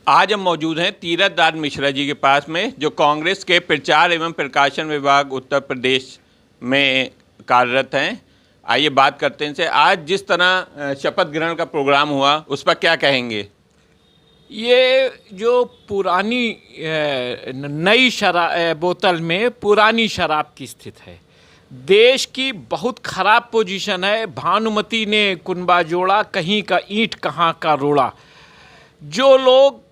आज हम मौजूद हैं तीरथ दास मिश्रा जी के पास में, जो कांग्रेस के प्रचार एवं प्रकाशन विभाग उत्तर प्रदेश में कार्यरत हैं। आइए बात करते हैं इनसे। आज जिस तरह शपथ ग्रहण का प्रोग्राम हुआ, उस पर क्या कहेंगे? ये जो पुरानी नई बोतल में पुरानी शराब की स्थिति है। देश की बहुत खराब पोजीशन है। भानुमति ने कुनबा जोड़ा, कहीं का ईंट कहाँ का रोड़ा। जो लोग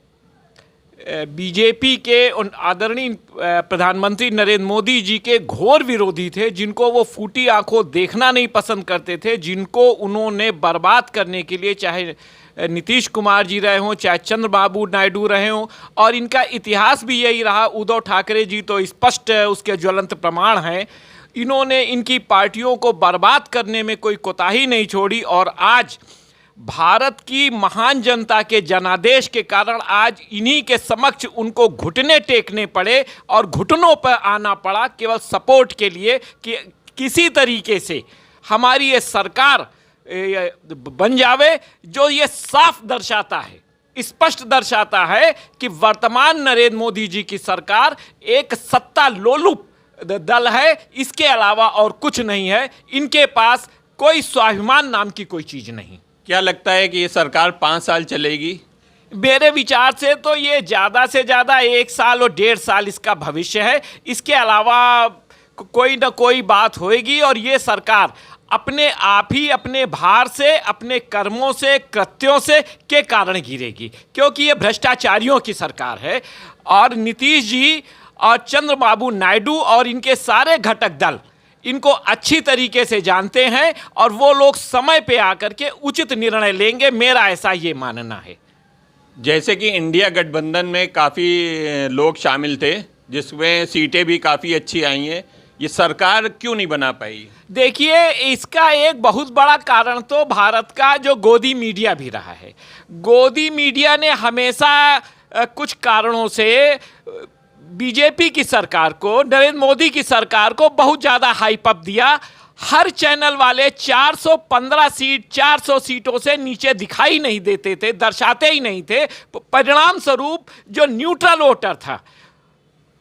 बीजेपी के उन आदरणीय प्रधानमंत्री नरेंद्र मोदी जी के घोर विरोधी थे, जिनको वो फूटी आंखों देखना नहीं पसंद करते थे, जिनको उन्होंने बर्बाद करने के लिए चाहे नीतीश कुमार जी रहे हों, चाहे चंद्रबाबू नायडू रहे हों, और इनका इतिहास भी यही रहा। उद्धव ठाकरे जी तो स्पष्ट उसके ज्वलंत प्रमाण हैं। इन्होंने इनकी पार्टियों को बर्बाद करने में कोई कोताही नहीं छोड़ी, और आज भारत की महान जनता के जनादेश के कारण आज इन्हीं के समक्ष उनको घुटने टेकने पड़े और घुटनों पर आना पड़ा, केवल सपोर्ट के लिए कि किसी तरीके से हमारी ये सरकार बन जावे। जो ये साफ दर्शाता है, स्पष्ट दर्शाता है कि वर्तमान नरेंद्र मोदी जी की सरकार एक सत्ता लोलुप दल है, इसके अलावा और कुछ नहीं है। इनके पास कोई स्वाभिमान नाम की कोई चीज़ नहीं। क्या लगता है कि ये सरकार 5 साल चलेगी? मेरे विचार से तो ये ज़्यादा से ज़्यादा 1 साल और 1.5 साल इसका भविष्य है। इसके अलावा कोई ना कोई बात होएगी, और ये सरकार अपने आप ही अपने भार से, अपने कर्मों से, कृत्यों से के कारण गिरेगी, क्योंकि ये भ्रष्टाचारियों की सरकार है। और नीतीश जी और चंद्रबाबू नायडू और इनके सारे घटक दल इनको अच्छी तरीके से जानते हैं, और वो लोग समय पे आकर के उचित निर्णय लेंगे। मेरा ऐसा ये मानना है। जैसे कि इंडिया गठबंधन में काफ़ी लोग शामिल थे, जिसमें सीटें भी काफ़ी अच्छी आई हैं, ये सरकार क्यों नहीं बना पाई? देखिए, इसका एक बहुत बड़ा कारण तो भारत का जो गोदी मीडिया भी रहा है। गोदी मीडिया ने हमेशा कुछ कारणों से बीजेपी की सरकार को, नरेंद्र मोदी की सरकार को बहुत ज़्यादा हाइप अप दिया। हर चैनल वाले 400 सीटों से नीचे दिखाई नहीं देते थे, दर्शाते ही नहीं थे। परिणाम स्वरूप जो न्यूट्रल वोटर था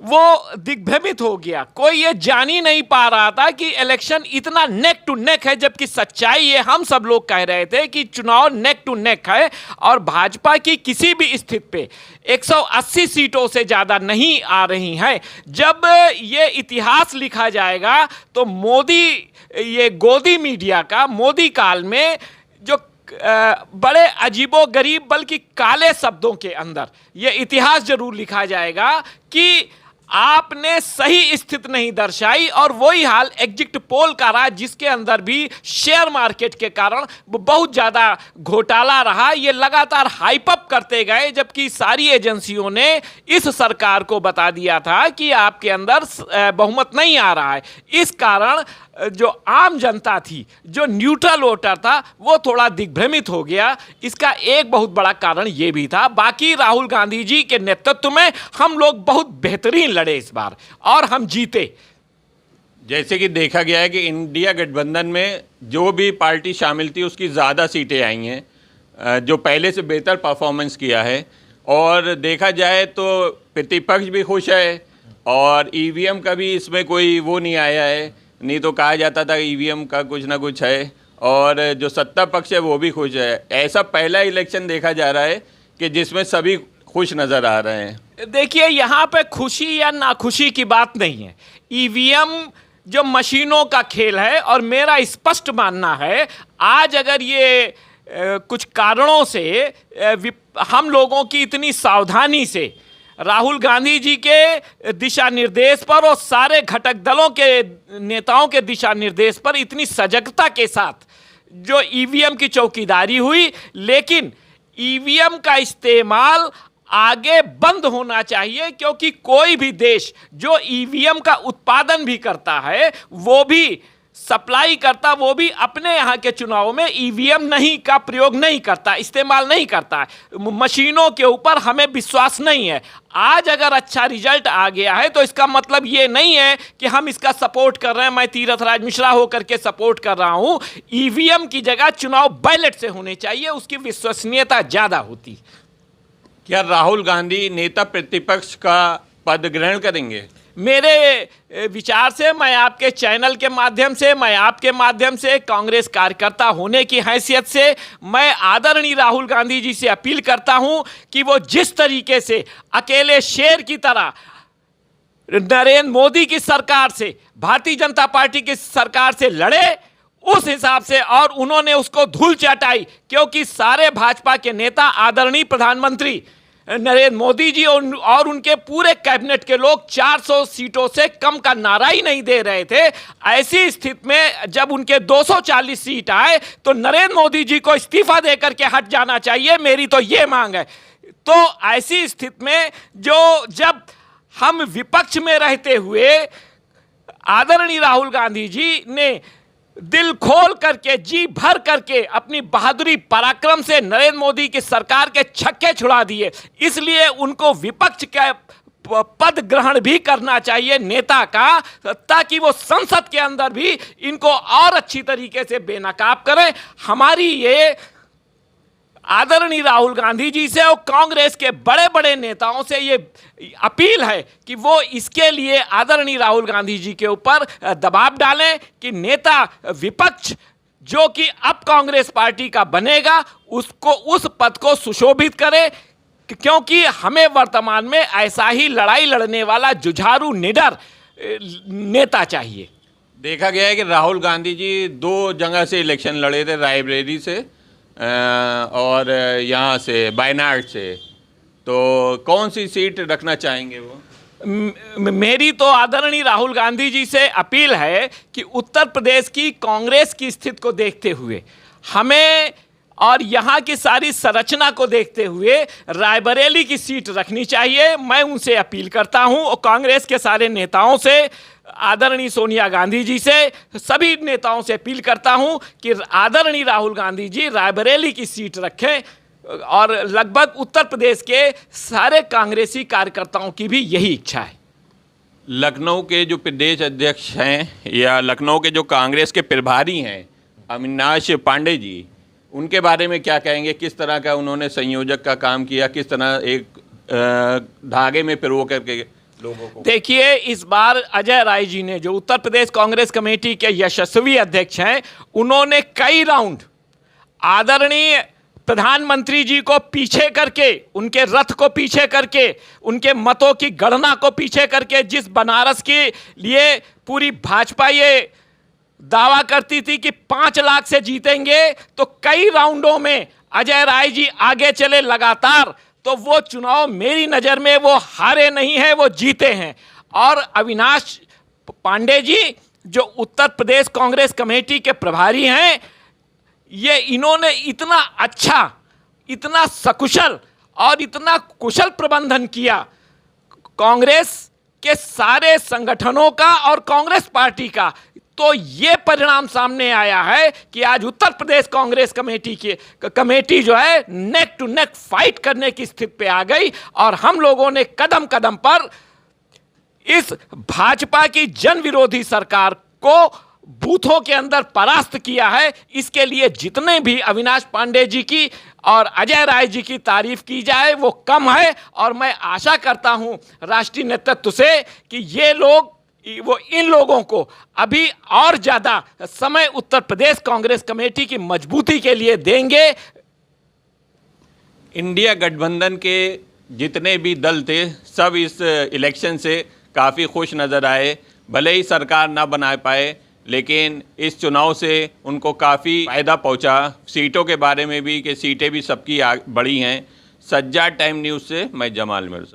वो दिग्भ्रमित हो गया। कोई ये जान ही नहीं पा रहा था कि इलेक्शन इतना नेक टू नेक है, जबकि सच्चाई ये हम सब लोग कह रहे थे कि चुनाव नेक टू नेक है, और भाजपा की किसी भी स्थिति पे 180 सीटों से ज़्यादा नहीं आ रही हैं। जब ये इतिहास लिखा जाएगा तो मोदी, ये गोदी मीडिया का मोदी काल में जो बड़े अजीबो गरीब बल्कि काले शब्दों के अंदर ये इतिहास जरूर लिखा जाएगा कि आपने सही स्थिति नहीं दर्शाई। और वही हाल एग्जिट पोल का रहा, जिसके अंदर भी शेयर मार्केट के कारण बहुत ज़्यादा घोटाला रहा। ये लगातार हाइप अप करते गए, जबकि सारी एजेंसियों ने इस सरकार को बता दिया था कि आपके अंदर बहुमत नहीं आ रहा है। इस कारण जो आम जनता थी, जो न्यूट्रल वोटर था, वो थोड़ा दिग्भ्रमित हो गया। इसका एक बहुत बड़ा कारण ये भी था। बाकी राहुल गांधी जी के नेतृत्व में हम लोग बहुत बेहतरीन लड़े इस बार, और हम जीते। जैसे कि देखा गया है कि इंडिया गठबंधन में जो भी पार्टी शामिल थी उसकी ज़्यादा सीटें आई हैं, जो पहले से बेहतर परफॉर्मेंस किया है। और देखा जाए तो प्रतिपक्ष भी खुश है, और ईवीएम का भी इसमें कोई वो नहीं आया है। नहीं तो कहा जाता था ईवीएम का कुछ ना कुछ है, और जो सत्ता पक्ष है वो भी खुश है। ऐसा पहला इलेक्शन देखा जा रहा है कि जिसमें सभी खुश नज़र आ रहे हैं। देखिए, यहाँ पे खुशी या नाखुशी की बात नहीं है। ईवीएम जो मशीनों का खेल है, और मेरा स्पष्ट मानना है आज अगर ये कुछ कारणों से हम लोगों की इतनी सावधानी से, राहुल गांधी जी के दिशा निर्देश पर और सारे घटक दलों के नेताओं के दिशा निर्देश पर इतनी सजगता के साथ जो ईवीएम की चौकीदारी हुई, लेकिन ईवीएम का इस्तेमाल आगे बंद होना चाहिए, क्योंकि कोई भी देश जो ईवीएम का उत्पादन भी करता है, वो भी सप्लाई करता, वो भी अपने यहाँ के चुनाव में ईवीएम नहीं का प्रयोग नहीं करता, इस्तेमाल नहीं करता है। मशीनों के ऊपर हमें विश्वास नहीं है। आज अगर अच्छा रिजल्ट आ गया है तो इसका मतलब ये नहीं है कि हम इसका सपोर्ट कर रहे हैं। मैं तीरथ राज मिश्रा होकर के सपोर्ट कर रहा हूँ। ईवीएम की जगह चुनाव बैलेट से होने चाहिए, उसकी विश्वसनीयता ज़्यादा होती। क्या राहुल गांधी नेता प्रतिपक्ष का पद ग्रहण करेंगे? मेरे विचार से, मैं आपके चैनल के माध्यम से, मैं आपके माध्यम से, कांग्रेस कार्यकर्ता होने की हैसियत से मैं आदरणीय राहुल गांधी जी से अपील करता हूं कि वो जिस तरीके से अकेले शेर की तरह नरेंद्र मोदी की सरकार से, भारतीय जनता पार्टी की सरकार से लड़े, उस हिसाब से, और उन्होंने उसको धूल चाटाई, क्योंकि सारे भाजपा के नेता आदरणीय प्रधानमंत्री नरेंद्र मोदी जी और उनके पूरे कैबिनेट के लोग 400 सीटों से कम का नारा ही नहीं दे रहे थे। ऐसी स्थिति में जब उनके 240 सीट आए तो नरेंद्र मोदी जी को इस्तीफा देकर के हट जाना चाहिए, मेरी तो ये मांग है। तो ऐसी स्थिति में जब हम विपक्ष में रहते हुए आदरणीय राहुल गांधी जी ने दिल खोल करके, जी भर करके अपनी बहादुरी पराक्रम से नरेंद्र मोदी की सरकार के छक्के छुड़ा दिए, इसलिए उनको विपक्ष का पद ग्रहण भी करना चाहिए नेता का, ताकि वो संसद के अंदर भी इनको और अच्छी तरीके से बेनकाब करें। हमारी ये आदरणीय राहुल गांधी जी से और कांग्रेस के बड़े बड़े नेताओं से ये अपील है कि वो इसके लिए आदरणीय राहुल गांधी जी के ऊपर दबाव डालें कि नेता विपक्ष जो कि अब कांग्रेस पार्टी का बनेगा उसको, उस पद को सुशोभित करे, क्योंकि हमें वर्तमान में ऐसा ही लड़ाई लड़ने वाला जुझारू निडर नेता चाहिए। देखा गया है कि राहुल गांधी जी 2 जगह से इलेक्शन लड़े थे, रायबरेली से और यहाँ से वायनाड से, तो कौन सी सीट रखना चाहेंगे वो? मेरी तो आदरणीय राहुल गांधी जी से अपील है कि उत्तर प्रदेश की कांग्रेस की स्थिति को देखते हुए हमें, और यहाँ की सारी संरचना को देखते हुए, रायबरेली की सीट रखनी चाहिए। मैं उनसे अपील करता हूँ और कांग्रेस के सारे नेताओं से, आदरणीय सोनिया गांधी जी से, सभी नेताओं से अपील करता हूं कि आदरणीय राहुल गांधी जी रायबरेली की सीट रखें, और लगभग उत्तर प्रदेश के सारे कांग्रेसी कार्यकर्ताओं की भी यही इच्छा है। लखनऊ के जो प्रदेश अध्यक्ष हैं या लखनऊ के जो कांग्रेस के प्रभारी हैं अविनाश पांडे जी, उनके बारे में क्या कहेंगे? किस तरह का उन्होंने संयोजक का काम किया, किस तरह एक धागे में पिरो करके लोगों को? देखिए, इस बार अजय राय जी ने, जो उत्तर प्रदेश कांग्रेस कमेटी के यशस्वी अध्यक्ष हैं, उन्होंने कई राउंड आदरणीय प्रधानमंत्री जी को पीछे करके, उनके रथ को पीछे करके, उनके मतों की गणना को पीछे करके, जिस बनारस के लिए पूरी भाजपा ये दावा करती थी कि 5 लाख से जीतेंगे, तो कई राउंडों में अजय राय जी आगे चले लगातार, तो वो चुनाव मेरी नज़र में वो हारे नहीं हैं, वो जीते हैं। और अविनाश पांडे जी जो उत्तर प्रदेश कांग्रेस कमेटी के प्रभारी हैं, ये इन्होंने इतना अच्छा, इतना सकुशल और इतना कुशल प्रबंधन किया कांग्रेस के सारे संगठनों का और कांग्रेस पार्टी का, तो ये परिणाम सामने आया है कि आज उत्तर प्रदेश कांग्रेस कमेटी जो है नेक टू नेक फाइट करने की स्थिति पे आ गई, और हम लोगों ने कदम कदम पर इस भाजपा की जन विरोधी सरकार को बूथों के अंदर परास्त किया है। इसके लिए जितने भी अविनाश पांडे जी की और अजय राय जी की तारीफ की जाए वो कम है, और मैं आशा करता हूं राष्ट्रीय नेतृत्व से कि ये लोग, वो इन लोगों को अभी और ज़्यादा समय उत्तर प्रदेश कांग्रेस कमेटी की मजबूती के लिए देंगे। इंडिया गठबंधन के जितने भी दल थे सब इस इलेक्शन से काफ़ी खुश नज़र आए, भले ही सरकार ना बना पाए, लेकिन इस चुनाव से उनको काफ़ी फ़ायदा पहुंचा। सीटों के बारे में भी कि सीटें भी सबकी बढ़ी हैं। सज्जा टाइम न्यूज़ से मैं जमाल मिर्ज़ा।